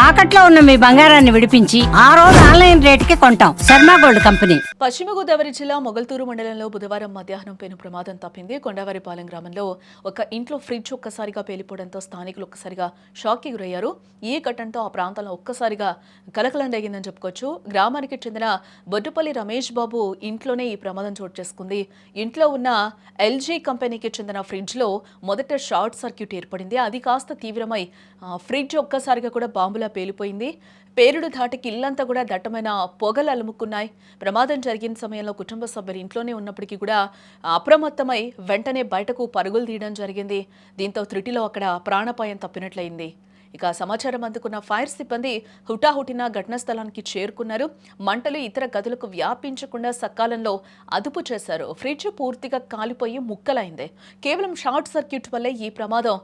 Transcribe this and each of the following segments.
తాకట్లో ఉన్న మీ బంగారాన్ని విడిపించి ఆ రోజు ఆన్లైన్ రేటుకి కొంటాం. Sharma gold company. పశ్చిమ గోదావరి జిల్లా మొగల్తూరు మండలంలో బుధవారం మధ్యాహ్నం పెను ప్రమాదం తప్పింది. కొండవారిపాలెం గ్రామంలో ఒక ఇంట్లో ఫ్రిడ్జ్ ఒక్కసారిగా పేలిపోవడంతో స్థానికులు ఒక్కసారిగా షాక్కి గురయ్యారు. ఈ ఘటనతో ఆ ప్రాంతంలో ఒక్కసారిగా కలకలం రేగిందని చెప్పుకోవచ్చు. గ్రామానికి చెందిన బొడ్డుపల్లి రమేష్ బాబు ఇంట్లోనే ఈ ప్రమాదం చోటు చేసుకుంది. ఇంట్లో ఉన్న ఎల్జీ కంపెనీకి చెందిన ఫ్రిడ్జ్లో మొదట షార్ట్ సర్క్యూట్ ఏర్పడింది. అది కాస్త తీవ్రమై ఫ్రిడ్జ్ ఒక్కసారిగా కూడా బాంబులా పేలిపోయింది. పేరుడు ధాటికి ఇల్లంతా కూడా దట్టమైన పొగలు అలుముకున్నాయి. ప్రమాదం జరిగిన సమయంలో కుటుంబ సభ్యులు ఇంట్లోనే ఉన్నప్పటికీ కూడా అప్రమత్తమై వెంటనే బయటకు పరుగులు తీయడం జరిగింది. దీంతో త్రుటిలో అక్కడ ప్రాణాపాయం తప్పినట్లయింది. ఇక సమాచారం అందుకున్న ఫైర్ సిబ్బంది హుటాహుటిన ఘటనా స్థలానికి చేరుకున్నారు. మంటలు ఇతర గదులకు వ్యాపించకుండా సకాలంలో అదుపు చేశారు. ఫ్రిడ్జ్ పూర్తిగా కాలిపోయి ముక్కలైంది. కేవలం షార్ట్ సర్క్యూట్ వల్లే ఈ ప్రమాదం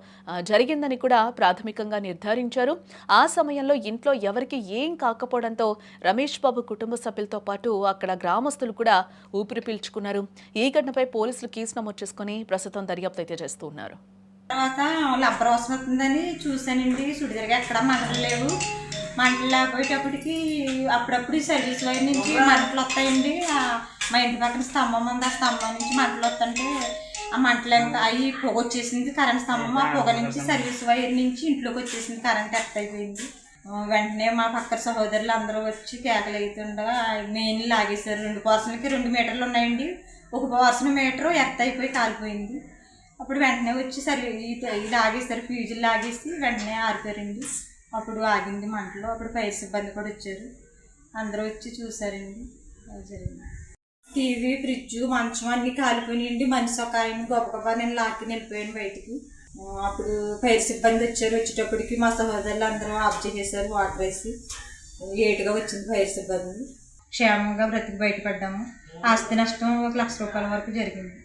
జరిగిందని కూడా ప్రాథమికంగా నిర్ధారించారు. ఆ సమయంలో ఇంట్లో ఎవరికి ఏం కాకపోవడంతో రమేష్ బాబు కుటుంబ సభ్యులతో పాటు అక్కడ గ్రామస్తులు కూడా ఊపిరి పీల్చుకున్నారు. ఈ ఘటనపై పోలీసులు కేసు నమోదు చేసుకుని ప్రస్తుతం దర్యాప్తు అయితే చేస్తున్నారు. తర్వాత లబ్బర్ వాసన వస్తుందని చూశానండి. సుడిదరగా ఎక్కడ మంటలు లేవు. మంటలు లేకపోయేటప్పటికి అప్పుడప్పుడు సర్వీస్ వైర్ నుంచి మంటలు వస్తాయండి. మా ఇంటి పక్కన స్తంభం ఉంది. ఆ స్తంభం నుంచి మంటలు వస్తుంటే ఆ మంటలు అవి పొగ వచ్చేసింది. కరెంట్ స్తంభం ఆ పొగ నుంచి సర్వీస్ వైర్ నుంచి ఇంట్లోకి వచ్చేసింది. కరెంట్ ఎర్త్ అయిపోయింది. వెంటనే మా పక్కన సహోదరులు అందరూ వచ్చి కేకలు అవుతుండగా మెయిన్ లాగేశారు. 2 పర్సన్లకి 2 మీటర్లు ఉన్నాయండి. 1 పర్సన్ మీటరు ఎర్త్ అయిపోయి కాలిపోయింది. అప్పుడు వెంటనే వచ్చి సరే లాగేస్తారు. ఫ్యూజులు లాగేసి వెంటనే ఆరిపోయారండి. అప్పుడు ఆగింది మంటలు. అప్పుడు ఫైర్ సిబ్బంది కూడా వచ్చారు. అందరూ వచ్చి చూసారండి. జరిగింది. టీవీ, ఫ్రిడ్జ్, మంచం అన్నీ కాలిపోయినాయండి. మనిషి ఒక ఆయన గొప్ప నేను లాక్కి వెళ్ళిపోయాను బయటికి. అప్పుడు ఫైర్ సిబ్బంది వచ్చారు. వచ్చేటప్పటికి మా సహోదరులు అందరూ ఆఫ్ చేసేసారు. వాటర్ వేసి ఏటుగా వచ్చింది ఫైర్ సిబ్బంది. క్షేమంగా బ్రతికి బయటపడ్డాము. ఆస్తి నష్టం 1 లక్ష రూపాయల వరకు జరిగింది.